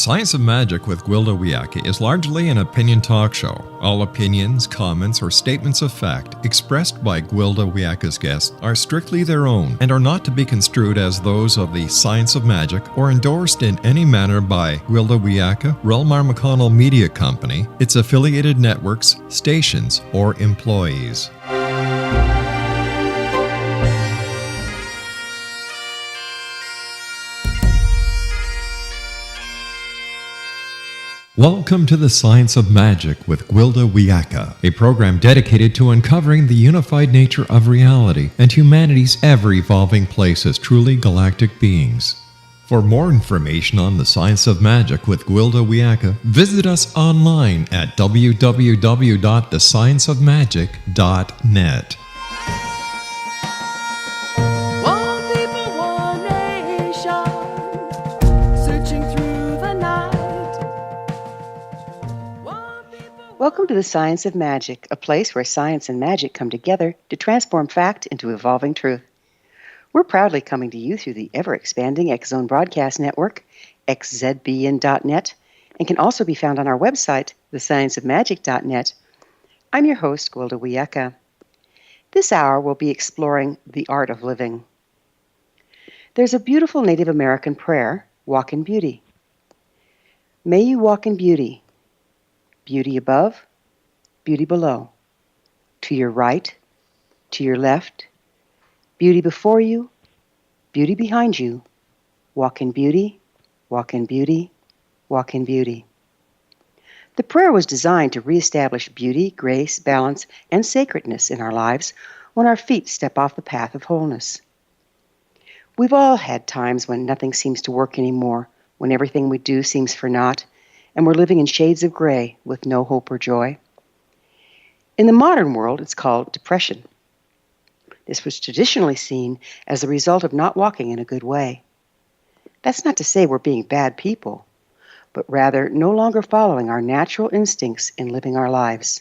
Science of Magic with Gwilda Wiyaka is largely an opinion talk show. All opinions, comments, or statements of fact expressed by Gwilda Wiyaka's guests are strictly their own and are not to be construed as those of the Science of Magic or endorsed in any manner by Gwilda Wiyaka, rel-mar Media Company, its affiliated networks, stations, or employees. Welcome to the Science of Magic with Gwilda Wiyaka, a program dedicated to uncovering the unified nature of reality and humanity's ever-evolving place as truly galactic beings. For more information on the Science of Magic with Gwilda Wiyaka, visit us online at www.thescienceofmagic.net. Welcome to the Science of Magic, a place where science and magic come together to transform fact into evolving truth. We're proudly coming to you through the ever-expanding X-Zone Broadcast Network, xzbn.net, and can also be found on our website, thescienceofmagic.net. I'm your host, Gwilda Wiyaka. This hour we'll be exploring the art of living. There's a beautiful Native American prayer, Walk in Beauty. May you walk in beauty. Beauty above, beauty below, to your right, to your left, beauty before you, beauty behind you. Walk in beauty, walk in beauty, walk in beauty. The prayer was designed to reestablish beauty, grace, balance, and sacredness in our lives when our feet step off the path of wholeness. We've all had times when nothing seems to work anymore, when everything we do seems for naught, and we're living in shades of gray with no hope or joy. In the modern world, it's called depression. This was traditionally seen as the result of not walking in a good way. That's not to say we're being bad people, but rather no longer following our natural instincts in living our lives.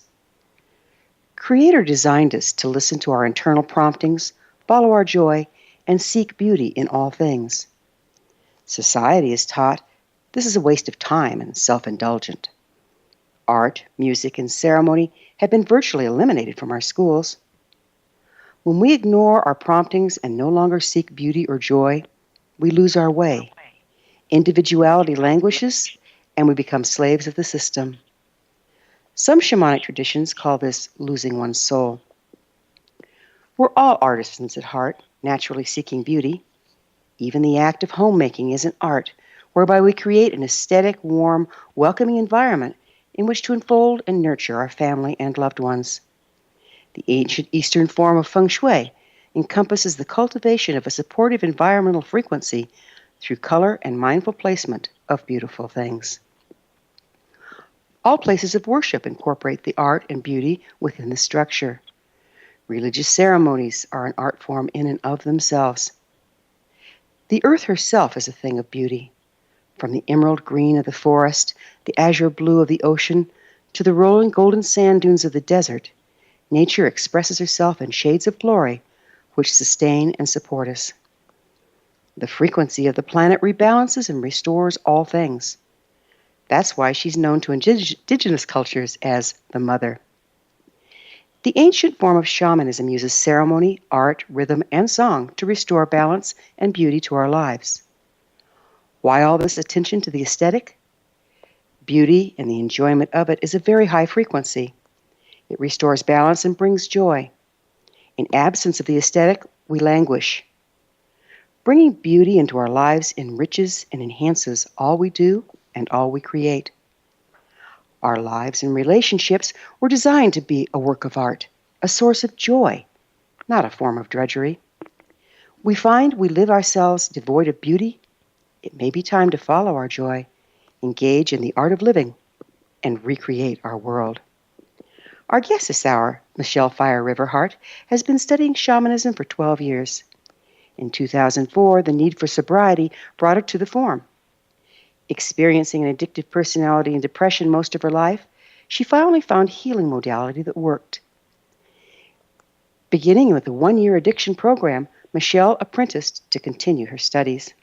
Creator designed us to listen to our internal promptings, follow our joy, and seek beauty in all things. Society is taught this is a waste of time and self-indulgent. Art, music, and ceremony have been virtually eliminated from our schools. When we ignore our promptings and no longer seek beauty or joy, we lose our way. Individuality languishes, and we become slaves of the system. Some shamanic traditions call this losing one's soul. We're all artisans at heart, naturally seeking beauty. Even the act of homemaking is an art, whereby we create an aesthetic, warm, welcoming environment in which to enfold and nurture our family and loved ones. The ancient Eastern form of feng shui encompasses the cultivation of a supportive environmental frequency through color and mindful placement of beautiful things. All places of worship incorporate the art and beauty within the structure. Religious ceremonies are an art form in and of themselves. The earth herself is a thing of beauty. From the emerald green of the forest, the azure blue of the ocean, to the rolling golden sand dunes of the desert, nature expresses herself in shades of glory which sustain and support us. The frequency of the planet rebalances and restores all things. That's why she's known to indigenous cultures as the Mother. The ancient form of shamanism uses ceremony, art, rhythm, and song to restore balance and beauty to our lives. Why all this attention to the aesthetic? Beauty and the enjoyment of it is a very high frequency. It restores balance and brings joy. In absence of the aesthetic, we languish. Bringing beauty into our lives enriches and enhances all we do and all we create. Our lives and relationships were designed to be a work of art, a source of joy, not a form of drudgery. We find we live ourselves devoid of beauty. It may be time to follow our joy, engage in the art of living, and recreate our world. Our guest this hour, MICHELE Fire River Heart, has been studying shamanism for 12 years. In 2004, the need for sobriety brought her to the form. Experiencing an addictive personality and depression most of her life, she finally found healing modality that worked. Beginning with a one-year addiction program, MICHELE apprenticed to continue her studies.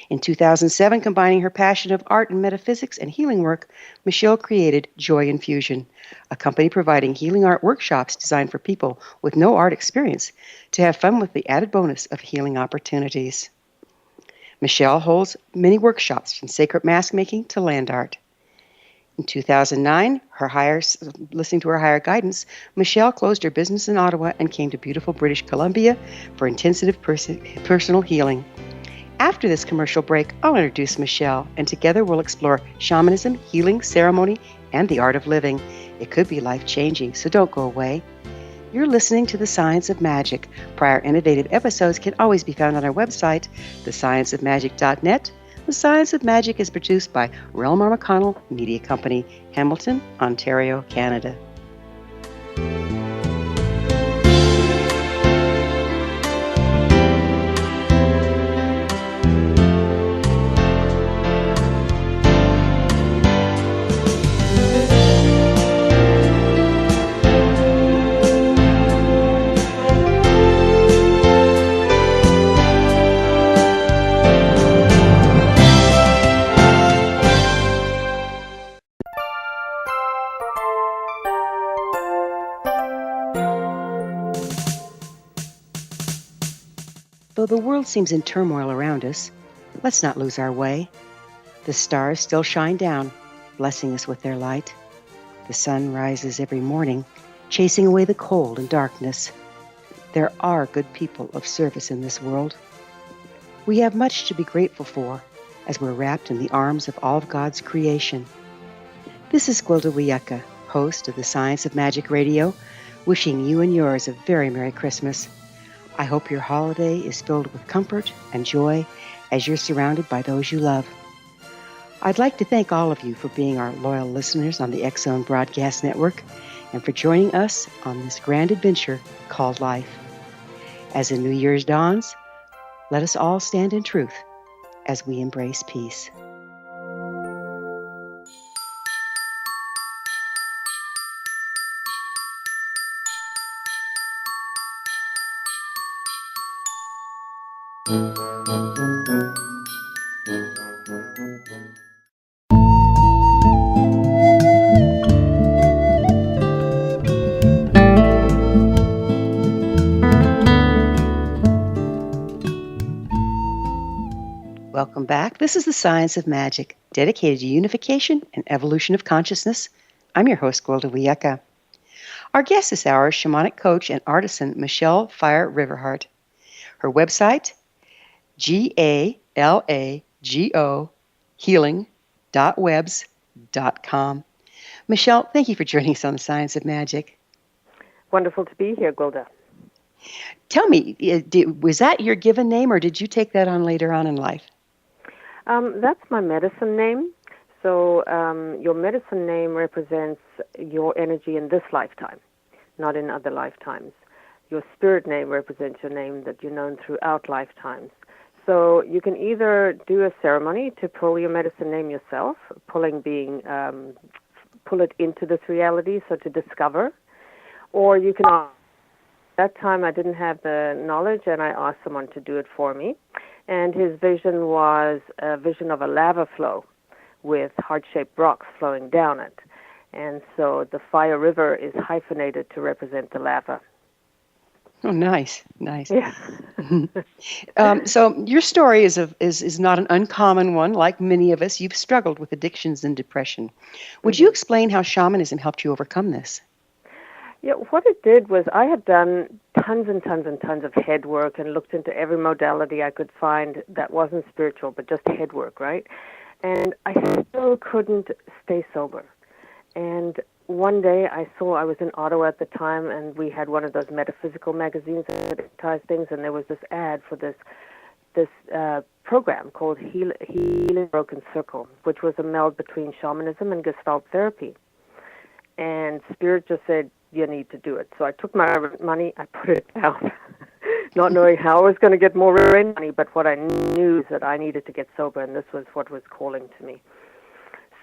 In 2007, combining her passion of art and metaphysics and healing work, Michele created Joy Infusion, a company providing healing art workshops designed for people with no art experience to have fun with the added bonus of healing opportunities. Michele holds many workshops from sacred mask making to land art. In 2009, listening to her higher guidance, Michele closed her business in Ottawa and came to beautiful British Columbia for intensive personal healing. After this commercial break, I'll introduce Michele, and together we'll explore shamanism, healing, ceremony, and the art of living. It could be life-changing, so don't go away. You're listening to The Science of Magic. Prior innovative episodes can always be found on our website, thescienceofmagic.net. The Science of Magic is produced by rel-mar Media Company, Hamilton, Ontario, Canada. Though the world seems in turmoil around us, let's not lose our way. The stars still shine down, blessing us with their light. The sun rises every morning, chasing away the cold and darkness. There are good people of service in this world. We have much to be grateful for as we're wrapped in the arms of all of God's creation. This is Gwilda Wiyaka, host of the Science of Magic Radio, wishing you and yours a very Merry Christmas. I hope your holiday is filled with comfort and joy as you're surrounded by those you love. I'd like to thank all of you for being our loyal listeners on the X-Zone Broadcast Network and for joining us on this grand adventure called life. As the New Year's dawns, let us all stand in truth as we embrace peace. Welcome back. This is The Science of Magic, dedicated to unification and evolution of consciousness. I'm your host, Gwilda Wiyaka. Our guest this hour is shamanic coach and artisan Michele Fire River Heart. Her website, GALAGO healing.webs.com. Michele, thank you for joining us on The Science of Magic. Wonderful to be here, Gwilda. Tell me, was that your given name or did you take that on later on in life? That's my medicine name. So your medicine name represents your energy in this lifetime, not in other lifetimes. Your spirit name represents your name that you're known throughout lifetimes. So you can either do a ceremony to pull your medicine name yourself, pulling being pull it into this reality, so to discover, or you can. At that time, I didn't have the knowledge, and I asked someone to do it for me. And his vision was a vision of a lava flow with heart-shaped rocks flowing down it. And so the fire river is hyphenated to represent the lava. Oh, nice. Yeah. So your story is not an uncommon one. Like many of us, you've struggled with addictions and depression. Would you explain how shamanism helped you overcome this? Yeah, what it did was I had done tons and tons and tons of head work and looked into every modality I could find that wasn't spiritual, but just head work, right? And I still couldn't stay sober. And one day I was in Ottawa at the time, and we had one of those metaphysical magazines that advertised things, and there was this ad for this program called Healing Broken Circle, which was a meld between shamanism and Gestalt therapy. And Spirit just said, you need to do it. So I took my money, I put it down, not knowing how I was going to get more rent money, but what I knew is that I needed to get sober, and this was what was calling to me.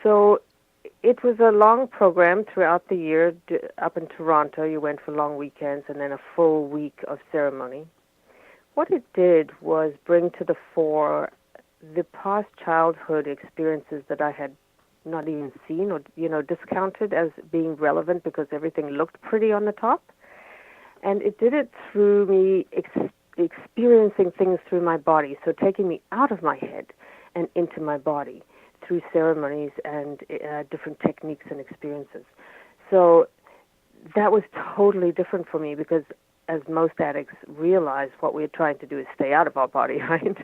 So it was a long program throughout the year. Up in Toronto, you went for long weekends and then a full week of ceremony. What it did was bring to the fore the past childhood experiences that I had not even seen or, discounted as being relevant because everything looked pretty on the top. And it did it through me experiencing things through my body, so taking me out of my head and into my body through ceremonies and different techniques and experiences. So that was totally different for me because, as most addicts realize, what we're trying to do is stay out of our body, right?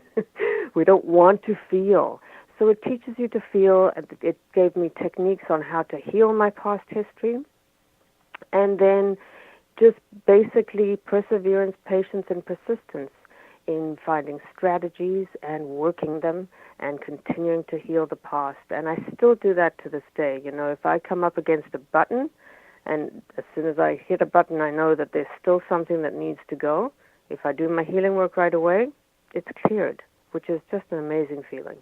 We don't want to feel. So it teaches you to feel. It gave me techniques on how to heal my past history. And then just basically perseverance, patience, and persistence in finding strategies and working them and continuing to heal the past. And I still do that to this day. If I come up against a button, and as soon as I hit a button, I know that there's still something that needs to go. If I do my healing work right away, it's cleared, which is just an amazing feeling.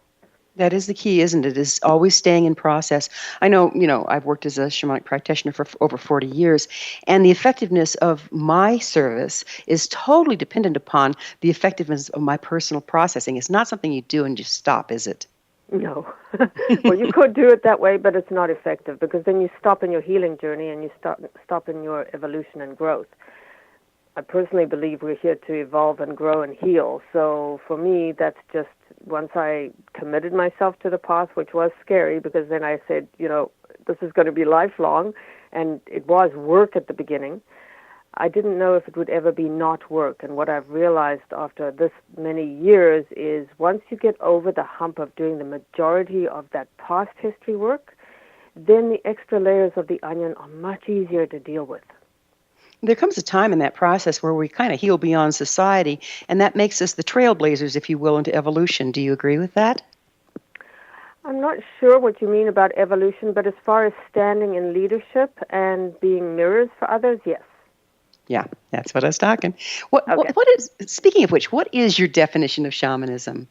That is the key, isn't it? Is always staying in process. I know, I've worked as a shamanic practitioner for over 40 years, and the effectiveness of my service is totally dependent upon the effectiveness of my personal processing. It's not something you do and just stop, is it? No. Well, you could do it that way, but it's not effective because then you stop in your healing journey and you stop in your evolution and growth. I personally believe we're here to evolve and grow and heal. So for me, that's just once I committed myself to the path, which was scary because then I said, this is going to be lifelong, and it was work at the beginning. I didn't know if it would ever be not work, and what I've realized after this many years is once you get over the hump of doing the majority of that past history work, then the extra layers of the onion are much easier to deal with. There comes a time in that process where we kind of heal beyond society, and that makes us the trailblazers, if you will, into evolution. Do you agree with that? I'm not sure what you mean about evolution, but as far as standing in leadership and being mirrors for others, yes. Yeah, that's what I was talking. What is, speaking of which, what is your definition of shamanism?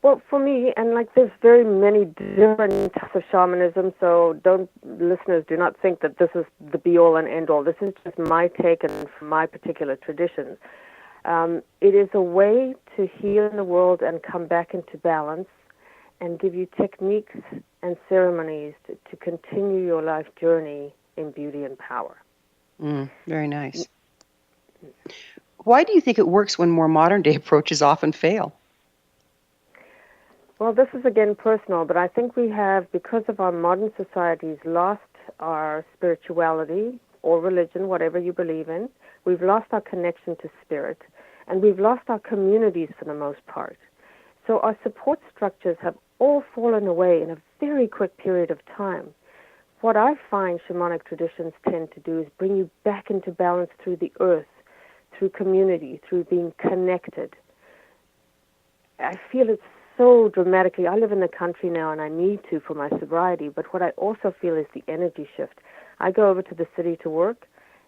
Well, for me, and there's very many different types of shamanism, so listeners do not think that this is the be-all and end-all. This is just my take and from my particular tradition. It is a way to heal in the world and come back into balance and give you techniques and ceremonies to continue your life journey in beauty and power. Very nice. Why do you think it works when more modern-day approaches often fail? Well, this is again personal, but I think we have, because of our modern societies, lost our spirituality or religion, whatever you believe in. We've lost our connection to spirit, and we've lost our communities for the most part. So our support structures have all fallen away in a very quick period of time. What I find shamanic traditions tend to do is bring you back into balance through the earth, through community, through being connected. I feel it's so dramatically. I live in the country now, and I need to for my sobriety, but what I also feel is the energy shift. I go over to the city to work,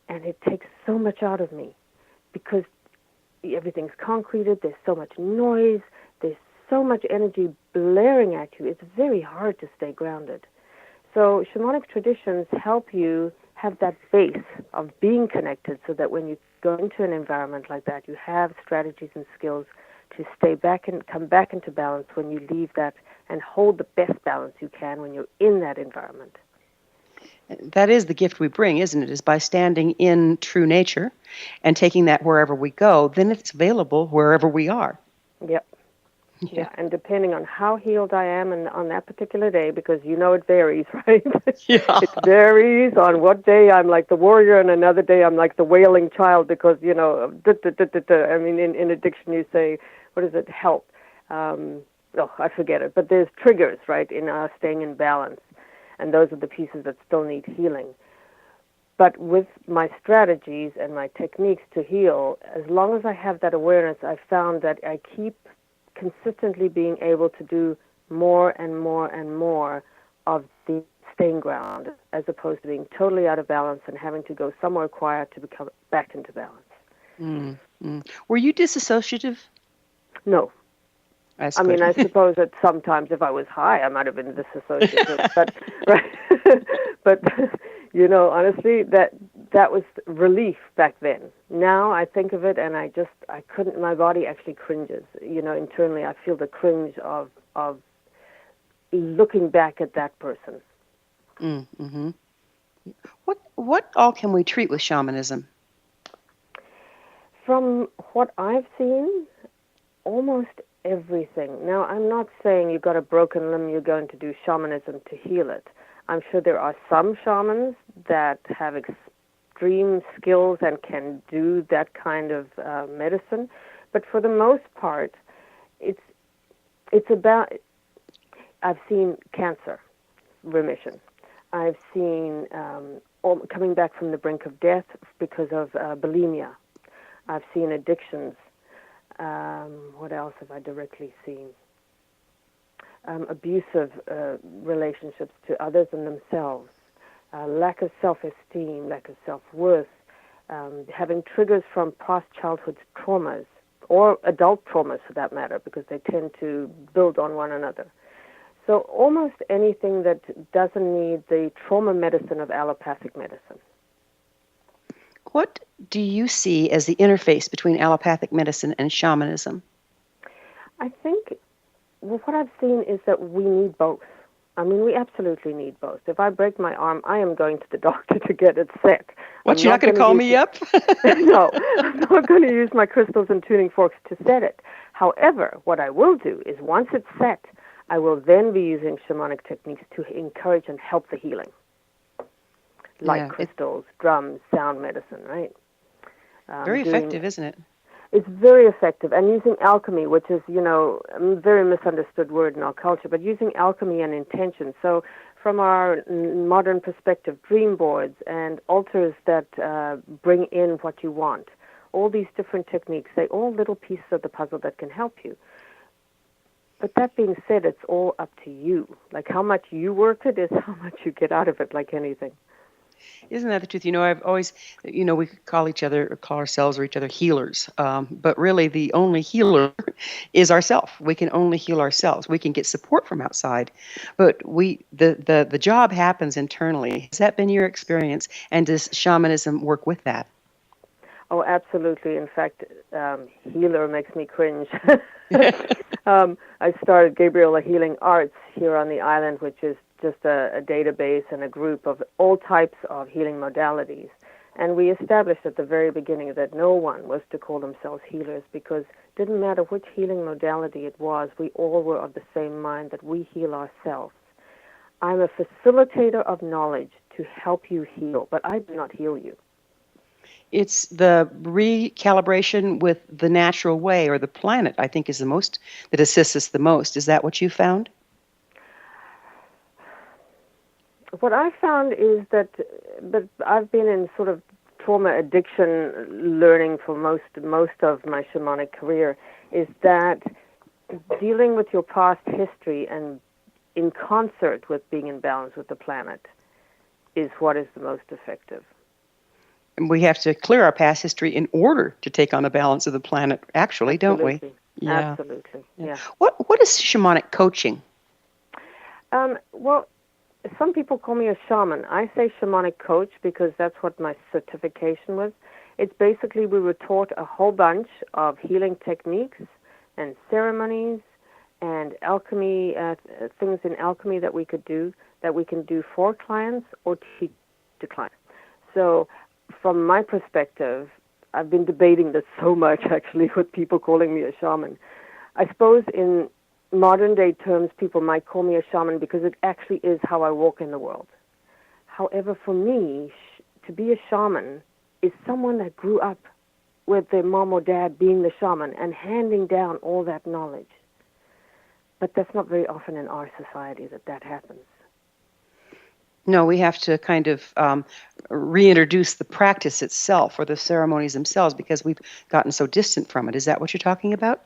and it takes so much out of me because everything's concreted, there's so much noise, there's so much energy blaring at you. It's very hard to stay grounded. So shamanic traditions help you have that base of being connected so that when you go into an environment like that, you have strategies and skills to stay back and come back into balance when you leave that and hold the best balance you can when you're in that environment. That is the gift we bring, isn't it? Is by standing in true nature and taking that wherever we go, then it's available wherever we are. Yep. Yeah, and depending on how healed I am and on that particular day, because it varies, right? Yeah. It varies on what day I'm like the warrior and another day I'm like the wailing child because, I mean, in addiction you say, what is it, help? I forget it. But there's triggers, right, in our staying in balance. And those are the pieces that still need healing. But with my strategies and my techniques to heal, as long as I have that awareness, I found that I keep consistently being able to do more and more and more of the staying ground as opposed to being totally out of balance and having to go somewhere quiet to become back into balance. Were you disassociative? No. That's I good. mean, I suppose that sometimes if I was high, I might have been disassociative. but right. But honestly, that was relief back then. Now I think of it and I couldn't, my body actually cringes. Internally I feel the cringe of looking back at that person. Mm-hmm. What all can we treat with shamanism? From what I've seen, almost everything. Now, I'm not saying you've got a broken limb, you're going to do shamanism to heal it. I'm sure there are some shamans that have extreme skills and can do that kind of medicine, but for the most part, it's about. I've seen cancer remission. I've seen coming back from the brink of death because of bulimia. I've seen addictions. What else have I directly seen? Abusive relationships to others and themselves, lack of self-esteem, lack of self-worth, having triggers from past childhood traumas, or adult traumas for that matter, because they tend to build on one another. So almost anything that doesn't need the trauma medicine of allopathic medicine. What do you see as the interface between allopathic medicine and shamanism? I think what I've seen is that we need both. I mean, we absolutely need both. If I break my arm, I am going to the doctor to get it set. What, you're not going to call me up? No, I'm not going to use my crystals and tuning forks to set it. However, what I will do is once it's set, I will then be using shamanic techniques to encourage and help the healing. Like crystals, drums, sound medicine, right? Very effective, isn't it? It's very effective. And using alchemy, which is, a very misunderstood word in our culture, but using alchemy and intention. So from our modern perspective, dream boards and altars that bring in what you want, all these different techniques, they're all little pieces of the puzzle that can help you. But that being said, it's all up to you. Like how much you work it is how much you get out of it, like anything. Isn't that the truth? I've always, we call ourselves or each other healers. But really the only healer is ourself. We can only heal ourselves. We can get support from outside, but the job happens internally. Has that been your experience? And does shamanism work with that? Oh, absolutely. In fact, healer makes me cringe. I started Gabriela Healing Arts here on the island, which is just a database and a group of all types of healing modalities. And we established at the very beginning that no one was to call themselves healers because it didn't matter which healing modality it was, we all were of the same mind that we heal ourselves. I'm a facilitator of knowledge to help you heal, but I do not heal you. It's the recalibration with the natural way or the planet, I think, is the most, that assists us the most. Is that what you found? What I found is that, but I've been in sort of trauma addiction learning for most of my shamanic career, is that dealing with your past history and in concert with being in balance with the planet is what is the most effective. And we have to clear our past history in order to take on the balance of the planet, actually, Absolutely. don't we? Yeah. Absolutely, yeah. What is shamanic coaching? Well, some people call me a shaman. I say shamanic coach because that's what my certification was. It's basically we were taught a whole bunch of healing techniques and ceremonies and alchemy, things in alchemy that we could do, that we can do for clients or teach to clients. So from my perspective, I've been debating this so much, actually, with people calling me a shaman. I suppose in modern day terms, people might call me a shaman because it actually is how I walk in the world. However, for me, to be a shaman is someone that grew up with their mom or dad being the shaman and handing down all that knowledge. But that's not very often in our society that happens. No, we have to kind of reintroduce the practice itself or the ceremonies themselves because we've gotten so distant from it. Is that what you're talking about?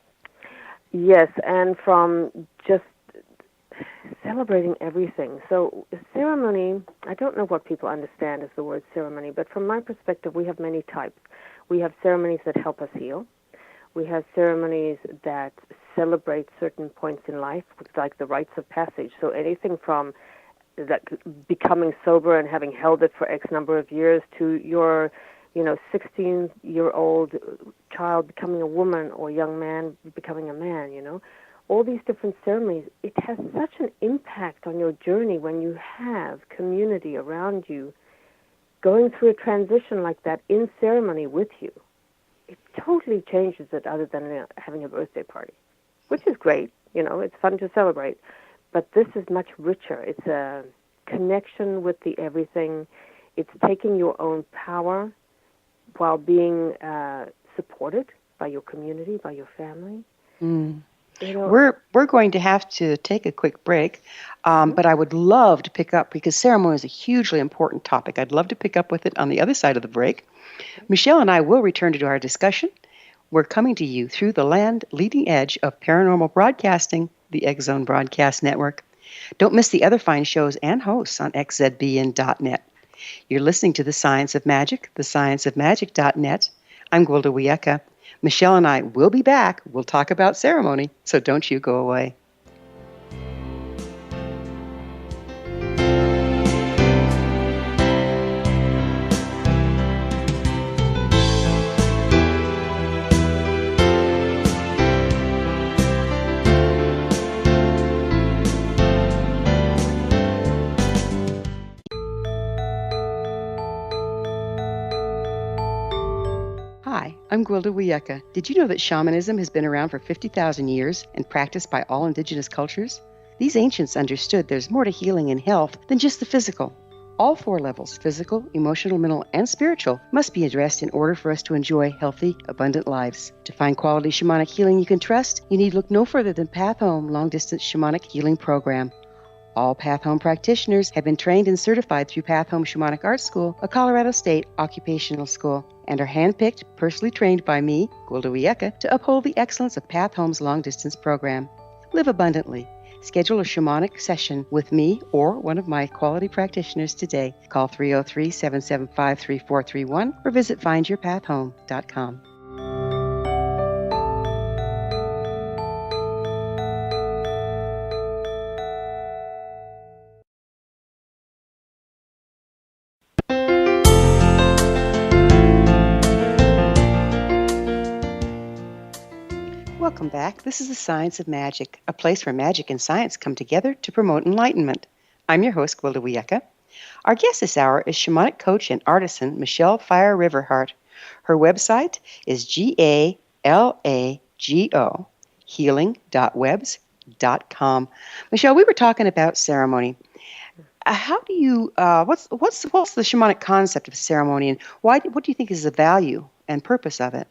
Yes, and from just celebrating everything. So ceremony, I don't know what people understand as the word ceremony, but from my perspective, we have many types. We have ceremonies that help us heal. We have ceremonies that celebrate certain points in life, like the rites of passage. So anything from that becoming sober and having held it for X number of years to your 16-year-old child becoming a woman or young man becoming a man, all these different ceremonies, it has such an impact on your journey when you have community around you going through a transition like that in ceremony with you. It totally changes it, other than having a birthday party, which is great. It's fun to celebrate. But this is much richer. It's a connection with the everything. It's taking your own power while being supported by your community, by your family. Mm. We're going to have to take a quick break, but I would love to pick up, because ceremony is a hugely important topic. I'd love to pick up with it on the other side of the break. Michelle and I will return to our discussion. We're coming to you through the land leading edge of paranormal broadcasting, the X Zone Broadcast Network. Don't miss the other fine shows and hosts on xzbn.net. You're listening to The Science of Magic, thescienceofmagic.net. I'm Gwilda Wiyaka. Michelle and I will be back. We'll talk about ceremony, so don't you go away. Hi, I'm Gwilda Wiyaka. Did you know that shamanism has been around for 50,000 years and practiced by all indigenous cultures? These ancients understood there's more to healing and health than just the physical. All 4 levels, physical, emotional, mental, and spiritual, must be addressed in order for us to enjoy healthy, abundant lives. To find quality shamanic healing you can trust, you need look no further than Path Home Long-Distance Shamanic Healing Program. All Path Home practitioners have been trained and certified through Path Home Shamanic Art School, a Colorado State occupational school, and are handpicked, personally trained by me, Gwilda Wiyaka, to uphold the excellence of Path Home's long-distance program. Live abundantly. Schedule a shamanic session with me or one of my quality practitioners today. Call 303-775-3431 or visit findyourpathhome.com. Welcome back. This is The Science of Magic, a place where magic and science come together to promote enlightenment. I'm your host, Gwilda Wiyaka. Our guest this hour is shamanic coach and artisan Michele Fire River Heart. Her website is GALAGO, healing.webs.com. Michele, we were talking about ceremony. How do you, what's the shamanic concept of ceremony, and what do you think is the value and purpose of it?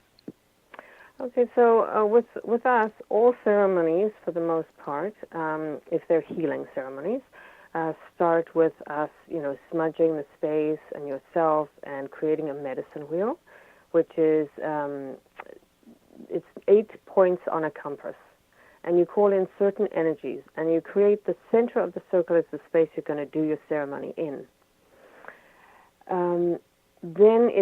Okay, so with us, all ceremonies, for the most part, if they're healing ceremonies, start with us, smudging the space and yourself and creating a medicine wheel, which is it's 8 points on a compass, and you call in certain energies, and you create the center of the circle as the space you're going to do your ceremony in. Then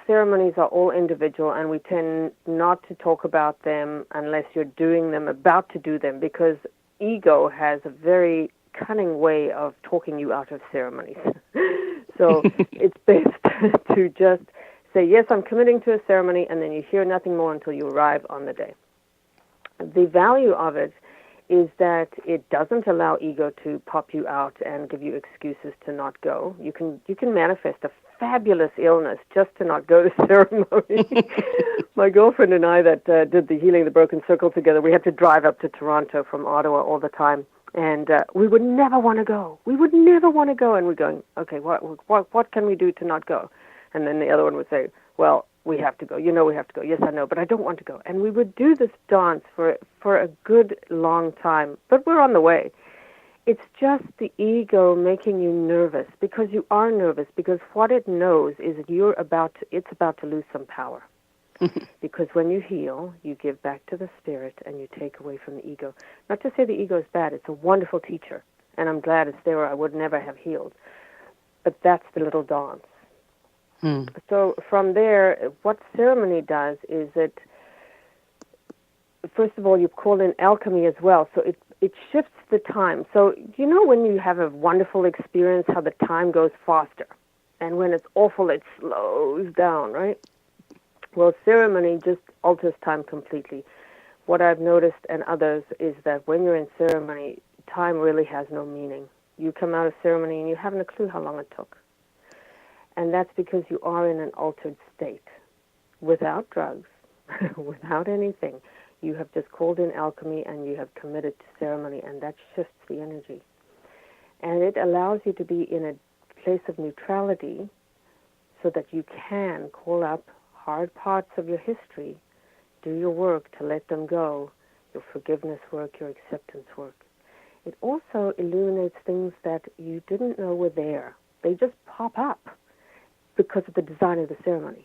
ceremonies are all individual, and we tend not to talk about them unless you're doing them, about to do them, because ego has a very cunning way of talking you out of ceremonies. So it's best to just say, yes, I'm committing to a ceremony, and then you hear nothing more until you arrive on the day. The value of it is that it doesn't allow ego to pop you out and give you excuses to not go. You can manifest a fabulous illness just to not go to ceremony. My girlfriend and I that did the Healing the Broken Circle together, we had to drive up to Toronto from Ottawa all the time, and we would never want to go. We would never want to go, and we're going, okay, what can we do to not go? And then the other one would say, well, we have to go. We have to go. Yes, I know, but I don't want to go. And we would do this dance for a good long time, but we're on the way. It's just the ego making you nervous, because you are nervous, because what it knows is that it's about to lose some power. Because when you heal, you give back to the spirit and you take away from the ego. Not to say the ego is bad. It's a wonderful teacher, and I'm glad it's there, or I would never have healed. But that's the little dance. So from there, what ceremony does is that, first of all, you call in alchemy as well. So it shifts the time. So when you have a wonderful experience, how the time goes faster, And when it's awful, it slows down, right? Well, ceremony just alters time completely. What I've noticed and others is that when you're in ceremony, time really has no meaning. You come out of ceremony and you haven't a clue how long it took. And that's because you are in an altered state, without drugs, without anything. You have just called in alchemy and you have committed to ceremony, and that shifts the energy. And it allows you to be in a place of neutrality so that you can call up hard parts of your history, do your work to let them go, your forgiveness work, your acceptance work. It also illuminates things that you didn't know were there. They just pop up because of the design of the ceremony.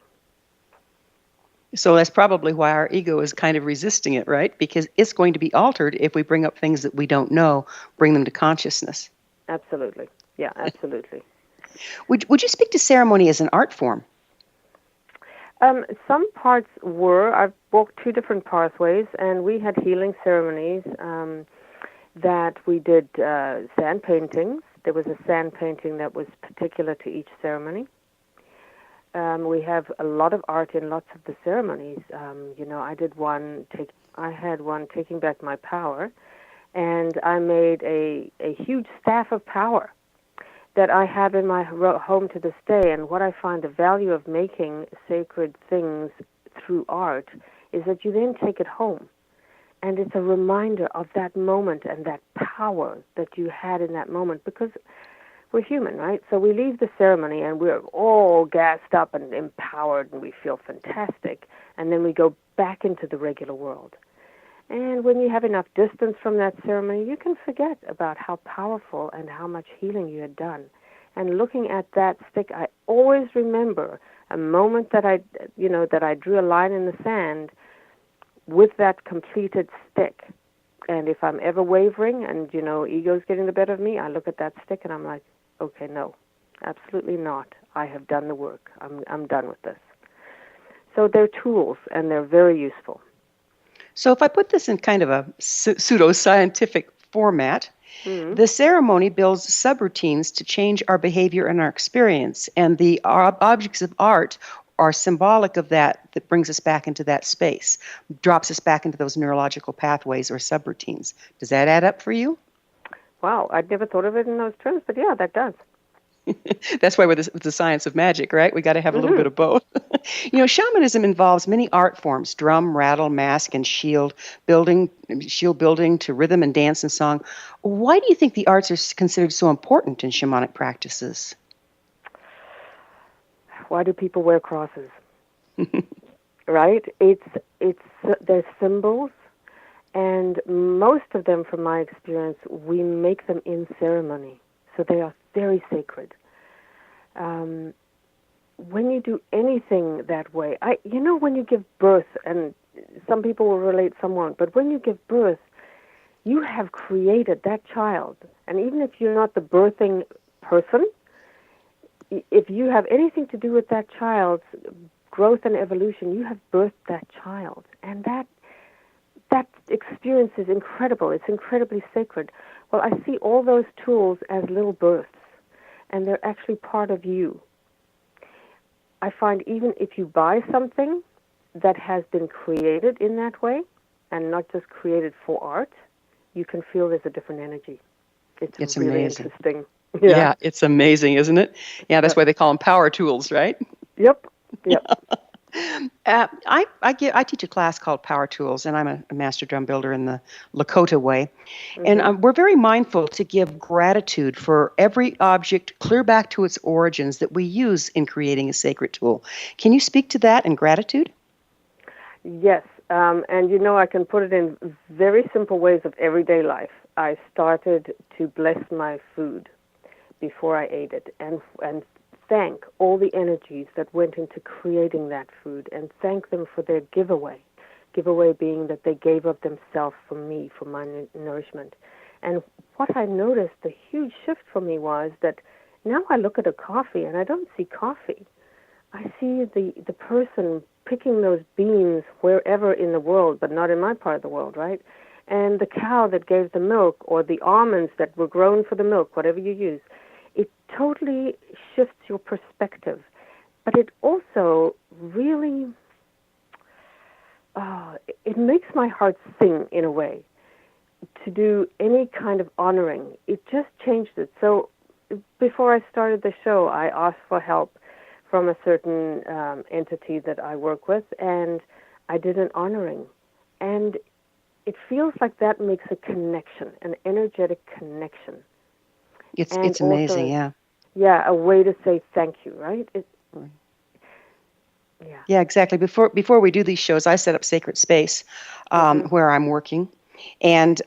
So that's probably why our ego is kind of resisting it, right? Because it's going to be altered if we bring up things that we don't know, bring them to consciousness. Absolutely. Yeah, absolutely. Would you speak to ceremony as an art form? Some parts were. I've walked 2 different pathways, and we had healing ceremonies that we did sand paintings. There was a sand painting that was particular to each ceremony. We have a lot of art in lots of the ceremonies. I had one taking back my power, and I made a huge staff of power that I have in my home to this day. And what I find the value of making sacred things through art is that you then take it home. And it's a reminder of that moment and that power that you had in that moment, because we're human, right? So we leave the ceremony and we're all gassed up and empowered and we feel fantastic. And then we go back into the regular world. And when you have enough distance from that ceremony, you can forget about how powerful and how much healing you had done. And looking at that stick, I always remember a moment that I drew a line in the sand with that completed stick. And if I'm ever wavering and, ego's getting the better of me, I look at that stick and I'm like, okay, no, absolutely not. I have done the work. I'm done with this. So they're tools, and they're very useful. So if I put this in kind of a pseudo-scientific format, the ceremony builds subroutines to change our behavior and our experience, and the objects of art are symbolic of that brings us back into that space, drops us back into those neurological pathways or subroutines. Does that add up for you? Wow, I'd never thought of it in those terms, but yeah, that does. That's why we're the science of magic, right? We got to have a little bit of both. Shamanism involves many art forms: drum, rattle, mask, and shield building to rhythm and dance and song. Why do you think the arts are considered so important in shamanic practices? Why do people wear crosses? Right? They're symbols, and most of them, from my experience, we make them in ceremony. So they are very sacred. When you do anything that way, when you give birth, and some people will relate, some won't, but when you give birth, you have created that child. And even if you're not the birthing person, if you have anything to do with that child's growth and evolution, you have birthed that child. And that experience is incredible. It's incredibly sacred. Well, I see all those tools as little births, and they're actually part of you. I find even if you buy something that has been created in that way, and not just created for art, you can feel there's a different energy. It's really amazing. Interesting. Yeah, it's amazing, isn't it? Yeah, that's why they call them power tools, right? Yep. I teach a class called Power Tools, and I'm a master drum builder in the Lakota way. And we're very mindful to give gratitude for every object clear back to its origins that we use in creating a sacred tool. Can you speak to that and gratitude? Yes, and I can put it in very simple ways of everyday life. I started to bless my food before I ate it, and thank all the energies that went into creating that food, and thank them for their giveaway. Giveaway being that they gave of themselves for me, for my nourishment. And what I noticed, the huge shift for me was that now I look at a coffee and I don't see coffee. I see the person picking those beans wherever in the world, but not in my part of the world, right? And the cow that gave the milk, or the almonds that were grown for the milk, whatever you use. it totally shifts your perspective. But it also really, it makes my heart sing in a way to do any kind of honoring. It just changed it. So before I started the show, I asked for help from a certain entity that I work with, and I did an honoring. And it feels like that makes a connection, an energetic connection. It's amazing, yeah. Yeah, a way to say thank you, right? Yeah, exactly. Before we do these shows, I set up sacred space where I'm working, and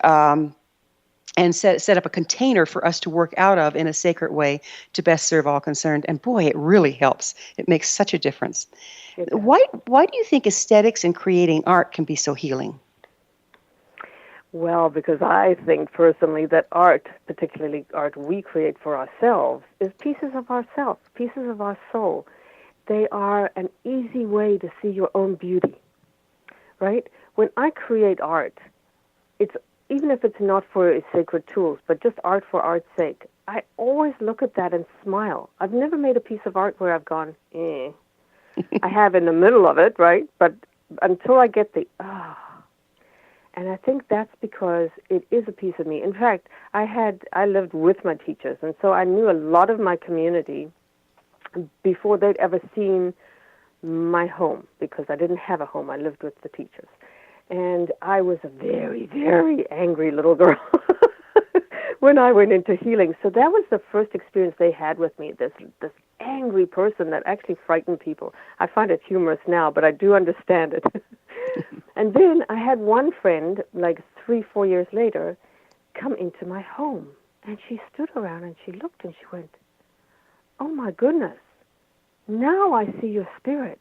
set up a container for us to work out of in a sacred way to best serve all concerned. And boy, it really helps. It makes such a difference. Why do you think aesthetics and creating art can be so healing? Well, because I think personally that art, particularly art we create for ourselves, is pieces of ourselves, pieces of our soul. They are an easy way to see your own beauty, right? When I create art, it's even if it's not for sacred tools, but just art for art's sake, I always look at that and smile. I've never made a piece of art where I've gone, eh. I have in the middle of it, right? But until I get the, And I think that's because it is a piece of me. In fact, I lived with my teachers, and so I knew a lot of my community before they'd ever seen my home, because I didn't have a home. I lived with the teachers. And I was a very, very angry little girl when I went into healing. So that was the first experience they had with me, this angry person that actually frightened people. I find it humorous now, but I do understand it. And then I had one friend, like 3-4 years later, come into my home. And she stood around and she looked and she went, oh my goodness, now I see your spirit.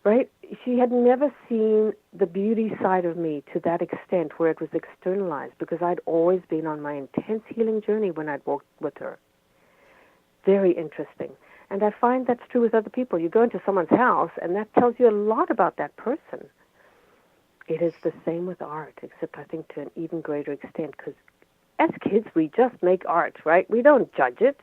Right? She had never seen the beauty side of me to that extent where it was externalized, because I'd always been on my intense healing journey when I'd walked with her. Very interesting. And I find that's true with other people. You go into someone's house, and that tells you a lot about that person. It is the same with art, except I think to an even greater extent, because as kids, we just make art, right? We don't judge it.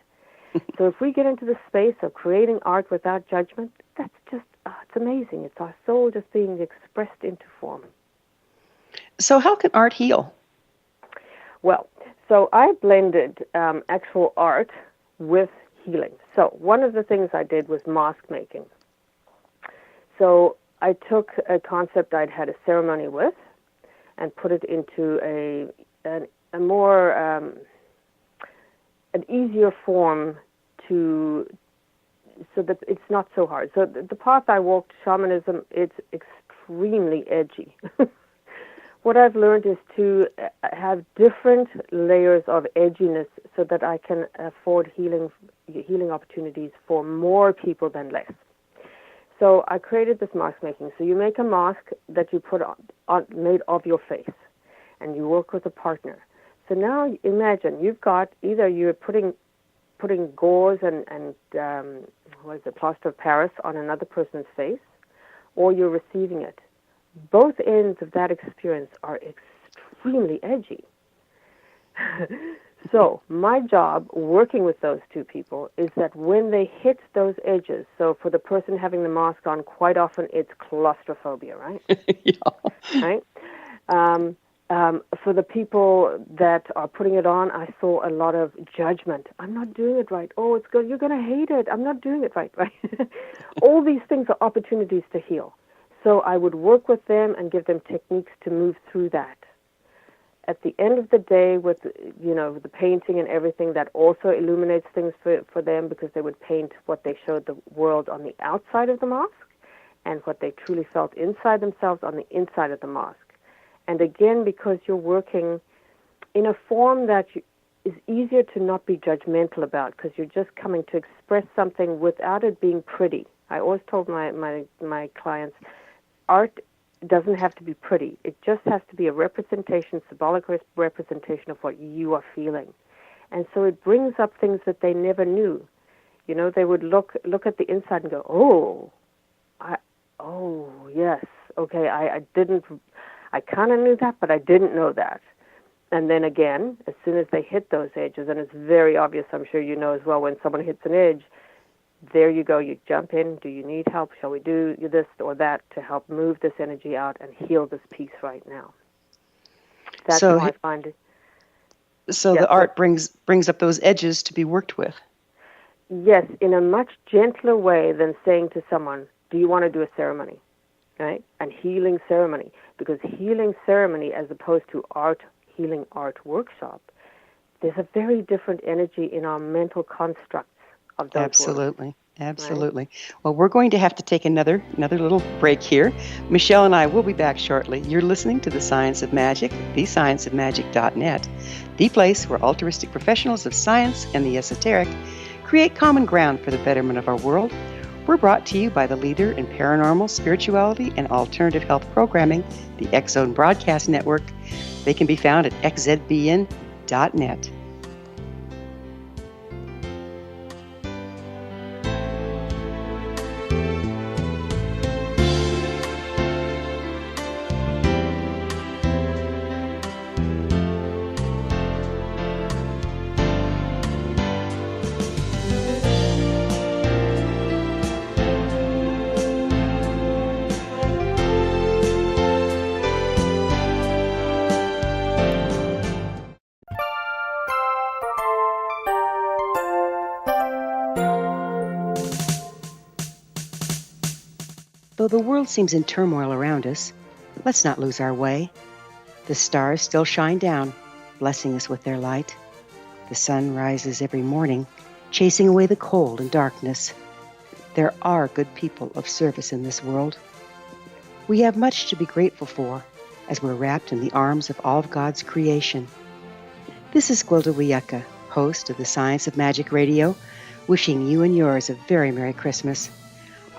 So if we get into the space of creating art without judgment, that's just, it's amazing. It's our soul just being expressed into form. So how can art heal? Well, so I blended actual art with healing. So one of the things I did was mask making. So I took a concept I'd had a ceremony with and put it into a more an easier form so that it's not so hard. So the path I walked, shamanism, it's extremely edgy. What I've learned is to have different layers of edginess so that I can afford healing opportunities for more people than less. So I created this mask making. So you make a mask that you put on made of your face, and you work with a partner. So now imagine you've got either you're putting gauze and plaster of Paris on another person's face, or you're receiving it. Both ends of that experience are extremely edgy. So my job working with those two people is that when they hit those edges, so for the person having the mask on, quite often it's claustrophobia, right? Yeah. Right? For the people that are putting it on, I saw a lot of judgment. I'm not doing it right. Oh, it's good. You're going to hate it. I'm not doing it right. All these things are opportunities to heal. So I would work with them and give them techniques to move through that. At the end of the day, with the painting and everything, that also illuminates things for them, because they would paint what they showed the world on the outside of the mask and what they truly felt inside themselves on the inside of the mask. And again, because you're working in a form that is easier to not be judgmental about, because you're just coming to express something without it being pretty. I always told my clients, art doesn't have to be pretty. It just has to be a representation, symbolic representation of what you are feeling. And so it brings up things that they never knew. They would look at the inside and go, yes, okay, I kind of knew that, but I didn't know that. And then again, as soon as they hit those edges, and it's very obvious, I'm sure you know as well, when someone hits an edge, there you go, you jump in. Do you need help? Shall we do this or that to help move this energy out and heal this piece right now? That's how I find it. So the art brings up those edges to be worked with. Yes, in a much gentler way than saying to someone, do you want to do a ceremony? Right? And healing ceremony. Because healing ceremony, as opposed to healing art workshop, there's a very different energy in our mental constructs of those Absolutely. words. Absolutely. Right? Well, we're going to have to take another little break here. Michelle and I will be back shortly. You're listening to The Science of Magic, thescienceofmagic.net, the place where altruistic professionals of science and the esoteric create common ground for the betterment of our world. We're brought to you by the leader in paranormal, spirituality, and alternative health programming, the X Zone Broadcast Network. They can be found at xzbn.net. Though the world seems in turmoil around us, let's not lose our way. The stars still shine down, blessing us with their light. The sun rises every morning, chasing away the cold and darkness. There are good people of service in this world. We have much to be grateful for as we're wrapped in the arms of all of God's creation. This is Gwilda Wiyaka, host of the Science of Magic Radio, wishing you and yours a very Merry Christmas.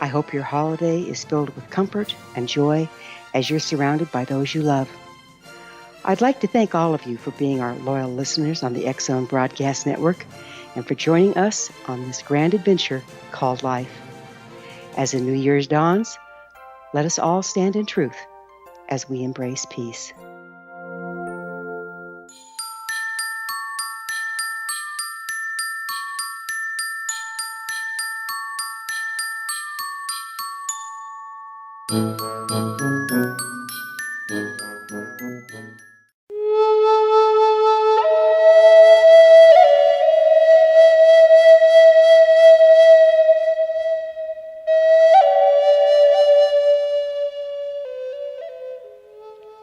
I hope your holiday is filled with comfort and joy as you're surrounded by those you love. I'd like to thank all of you for being our loyal listeners on the X Zone Broadcast Network and for joining us on this grand adventure called life. As the New Year's dawns, let us all stand in truth as we embrace peace.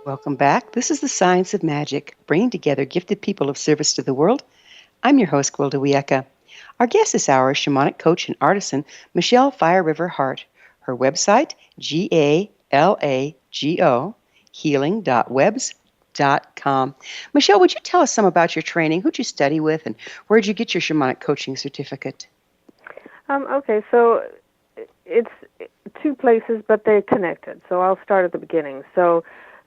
Welcome back. This is the Science of Magic, bringing together gifted people of service to the world. I'm your host, Gwilda Wiyaka. Our guest this hour is shamanic coach and artisan Michele Fire River Heart. Her website, GALAGO, healing.webs.com. Michele, would you tell us some about your training? Who'd you study with, and where'd you get your shamanic coaching certificate? Okay, so it's two places, but they're connected. So I'll start at the beginning. So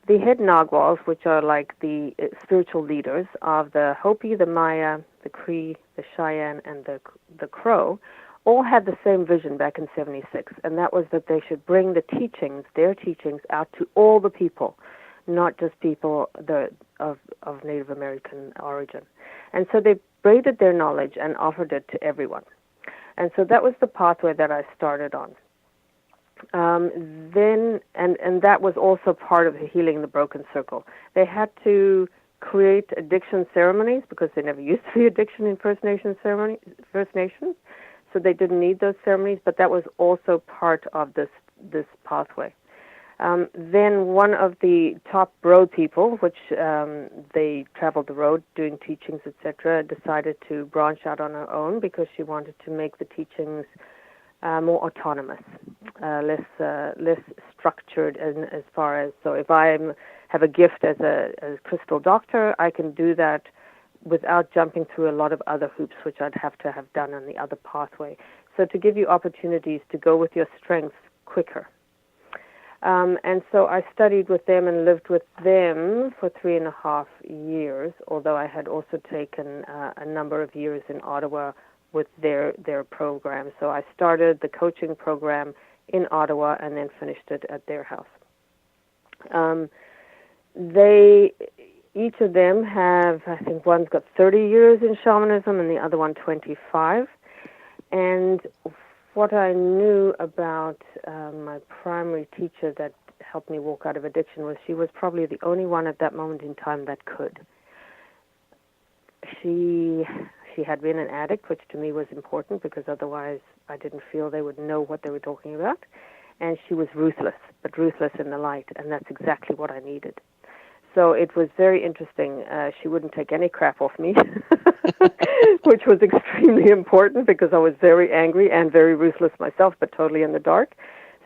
the head Nagwals, which are like the spiritual leaders of the Hopi, the Maya, the Cree, the Cheyenne, and the Crow, all had the same vision back in '76, and that was that they should bring the teachings, their teachings, out to all the people, not just people of Native American origin. And so they braided their knowledge and offered it to everyone. And so that was the pathway that I started on. Then that was also part of the Healing the Broken Circle. They had to create addiction ceremonies because there never used to be addiction in First Nations, so they didn't need those ceremonies, but that was also part of this pathway. Then one of the top road people, which they traveled the road doing teachings, etc., decided to branch out on her own because she wanted to make the teachings more autonomous, less structured as far as, so if I have a gift as a crystal doctor, I can do that without jumping through a lot of other hoops, which I'd have to have done on the other pathway. So to give you opportunities to go with your strengths quicker. And so I studied with them and lived with them for 3.5 years, although I had also taken a number of years in Ottawa with their program. So I started the coaching program in Ottawa and then finished it at their house. Each of them have, I think one's got 30 years in shamanism and the other one 25. And what I knew about my primary teacher that helped me walk out of addiction was she was probably the only one at that moment in time that could. She had been an addict, which to me was important because otherwise I didn't feel they would know what they were talking about. And she was ruthless, but ruthless in the light, and that's exactly what I needed. So it was very interesting. She wouldn't take any crap off me, which was extremely important because I was very angry and very ruthless myself, but totally in the dark.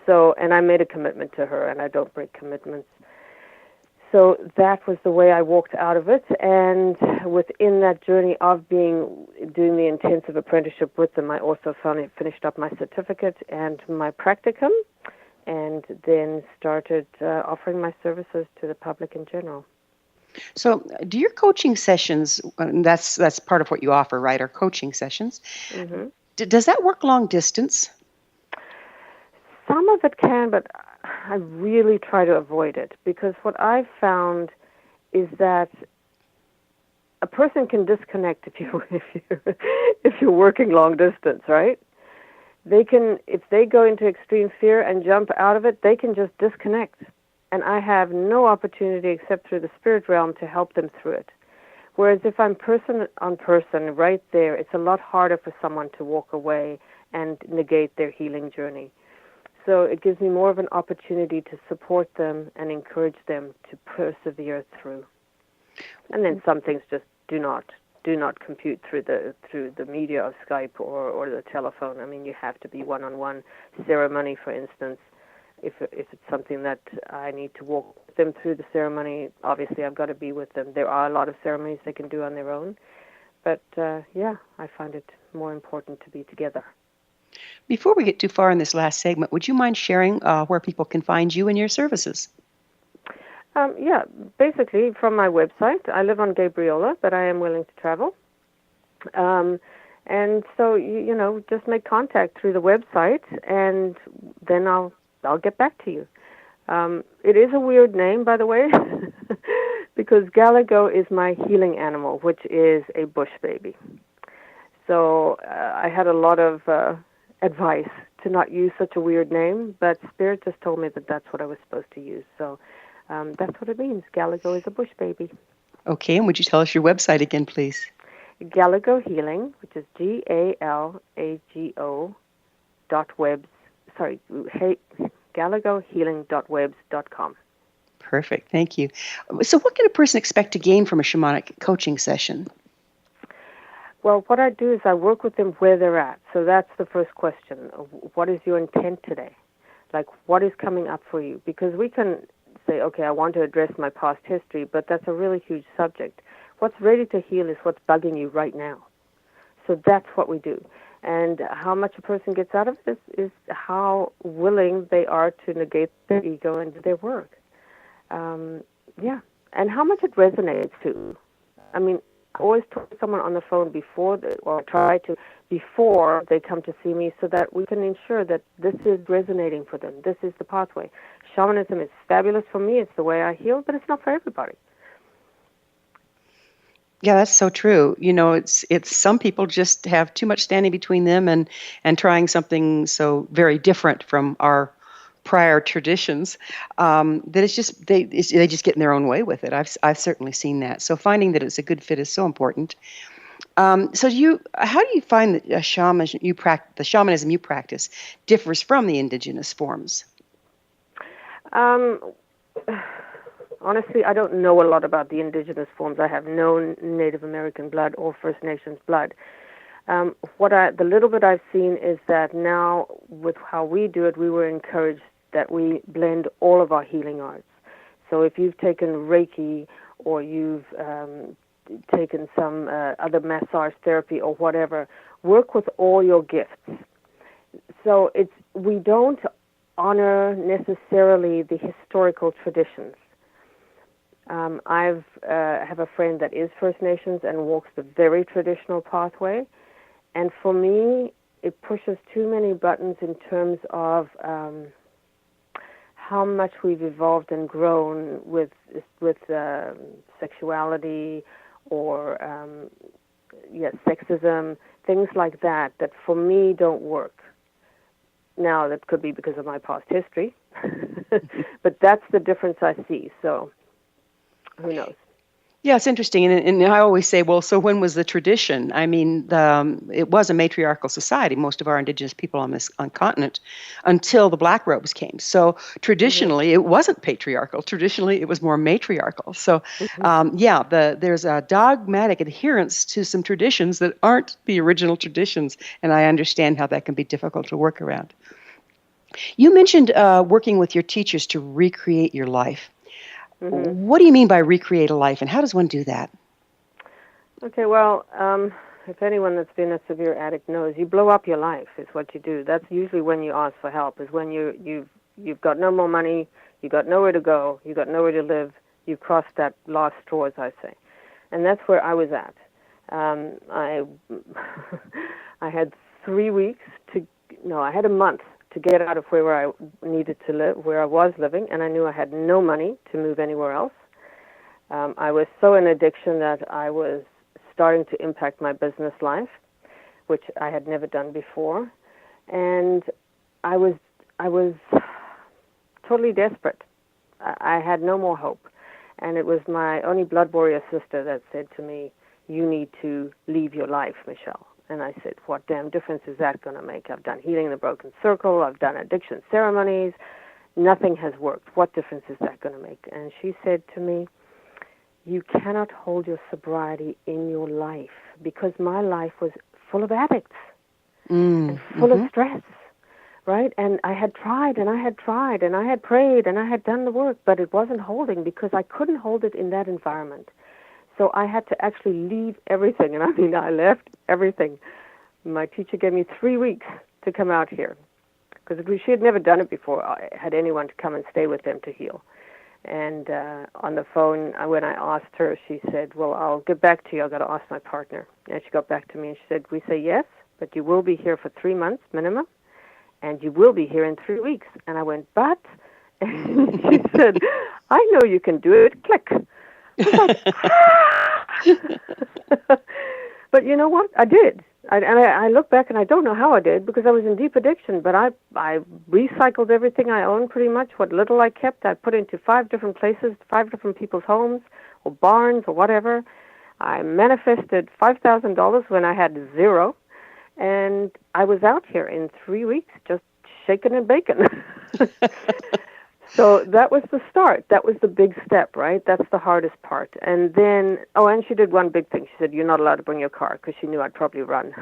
So, and I made a commitment to her, and I don't break commitments. So that was the way I walked out of it. And within that journey of doing the intensive apprenticeship with them, I also finished up my certificate and my practicum, and then started offering my services to the public in general. So do your coaching sessions, that's part of what you offer, right, are coaching sessions. Mm-hmm. Does that work long distance? Some of it can, but I really try to avoid it because what I've found is that a person can disconnect if you're working long distance, right? They can, if they go into extreme fear and jump out of it, they can just disconnect. And I have no opportunity except through the spirit realm to help them through it. Whereas if I'm person on person right there, it's a lot harder for someone to walk away and negate their healing journey. So it gives me more of an opportunity to support them and encourage them to persevere through. And then some things just do not compute through the media of Skype or the telephone. I mean, you have to be one-on-one. Ceremony, for instance, if it's something that I need to walk them through the ceremony, obviously I've got to be with them. There are a lot of ceremonies they can do on their own, but I find it more important to be together. Before we get too far in this last segment, would you mind sharing where people can find you and your services? Basically from my website. I live on Gabriola, but I am willing to travel. And so, just make contact through the website, and then I'll get back to you. It is a weird name, by the way, because Galago is my healing animal, which is a bush baby. So I had a lot of advice to not use such a weird name, but Spirit just told me that that's what I was supposed to use. So that's what it means. Galago is a bush baby. Okay, and would you tell us your website again, please? Galago Healing, which is GalagoHealing.webs.com. Perfect, thank you. So what can a person expect to gain from a shamanic coaching session? Well, what I do is I work with them where they're at. So that's the first question. What is your intent today? Like, what is coming up for you? Because we can say, okay, I want to address my past history, but that's a really huge subject. What's ready to heal is what's bugging you right now. So that's what we do. And how much a person gets out of this is how willing they are to negate their ego and do their work. And how much it resonates too. I mean, I always talk to someone on the phone before they come to see me so that we can ensure that this is resonating for them. This is the pathway. Shamanism is fabulous for me. It's the way I heal, but it's not for everybody. Yeah, that's so true. It's some people just have too much standing between them and trying something so very different from our prior traditions that it's just they just get in their own way with it. I've certainly seen that. So finding that it's a good fit is so important. How do you find that the shamanism you practice differs from the indigenous forms? Honestly, I don't know a lot about the indigenous forms. I have no Native American blood or First Nations blood. The little bit I've seen is that now with how we do it, we were encouraged that we blend all of our healing arts. So if you've taken Reiki or you've taken some other massage therapy or whatever, work with all your gifts. So we don't honor necessarily the historical traditions. I have a friend that is First Nations and walks the very traditional pathway, and for me, it pushes too many buttons in terms of how much we've evolved and grown with sexuality or sexism, things like that for me don't work. Now, that could be because of my past history, but that's the difference I see. So, who knows? Yeah, it's interesting. And I always say, well, so when was the tradition? I mean, it was a matriarchal society, most of our indigenous people on this continent, until the black robes came. So traditionally, it wasn't patriarchal. Traditionally, it was more matriarchal. So, there's a dogmatic adherence to some traditions that aren't the original traditions. And I understand how that can be difficult to work around. You mentioned working with your teachers to recreate your life. What do you mean by recreate a life, and how does one do that? Okay, well, if anyone that's been a severe addict knows, you blow up your life is what you do. That's usually when you ask for help, is when you've got no more money, you've got nowhere to go, you've got nowhere to live, you've crossed that last straw, as I say. And that's where I was at. I had 3 weeks I had a month to get out of where I needed to live, where I was living, and I knew I had no money to move anywhere else. I was so in addiction that I was starting to impact my business life, which I had never done before, and I was totally desperate. I had no more hope, and it was my only blood warrior sister that said to me, "You need to leave your life, Michelle." And I said, what damn difference is that going to make? I've done Healing the Broken Circle. I've done addiction ceremonies. Nothing has worked. What difference is that going to make? And she said to me, you cannot hold your sobriety in your life, because my life was full of addicts and full of stress, right? And I had tried and I had tried and I had prayed and I had done the work, but it wasn't holding because I couldn't hold it in that environment. So I had to actually leave everything, and I mean, I left everything. My teacher gave me 3 weeks to come out here, because she had never done it before. I had anyone to come and stay with them to heal. And on the phone, when I asked her, she said, well, I'll get back to you. I've got to ask my partner. And she got back to me, and she said, we say yes, but you will be here for 3 months minimum, and you will be here in 3 weeks. And I went, but? And she said, I know you can do it. Click. But you know what? I did. I look back and I don't know how I did, because I was in deep addiction, but I recycled everything I owned pretty much. What little I kept, I put into 5 different places, 5 different people's homes or barns or whatever. I manifested $5,000 when I had 0, and I was out here in 3 weeks just shaking and baking. So that was the start. That was the big step, right? That's the hardest part. And then, and she did one big thing. She said, you're not allowed to bring your car, because she knew I'd probably run.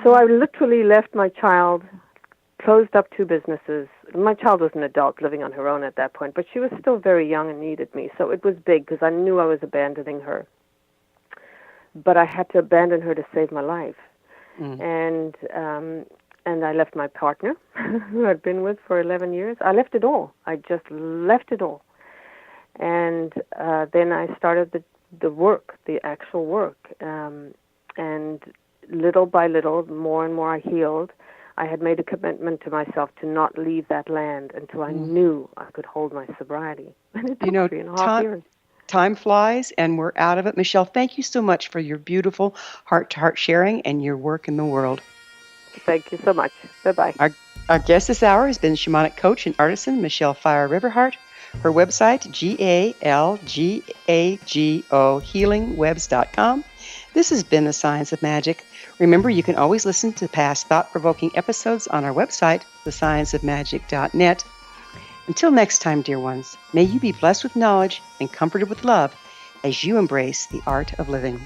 So I literally left my child, closed up 2 businesses. My child was an adult living on her own at that point, but she was still very young and needed me. So it was big, because I knew I was abandoning her. But I had to abandon her to save my life. And I left my partner, who I'd been with for 11 years. I left it all. I just left it all. And then I started the work, the actual work. And little by little, more and more I healed. I had made a commitment to myself to not leave that land until I knew I could hold my sobriety. And it took 3.5 years. Time flies, and we're out of it. Michelle, thank you so much for your beautiful heart-to-heart sharing and your work in the world. Thank you so much. Bye-bye. Our guest this hour has been shamanic coach and artisan Michele Fire River Heart. Her website, GALGAGO healingwebs.com. This has been The Science of Magic. Remember, you can always listen to past thought-provoking episodes on our website, thescienceofmagic.net. Until next time, dear ones, may you be blessed with knowledge and comforted with love as you embrace the art of living.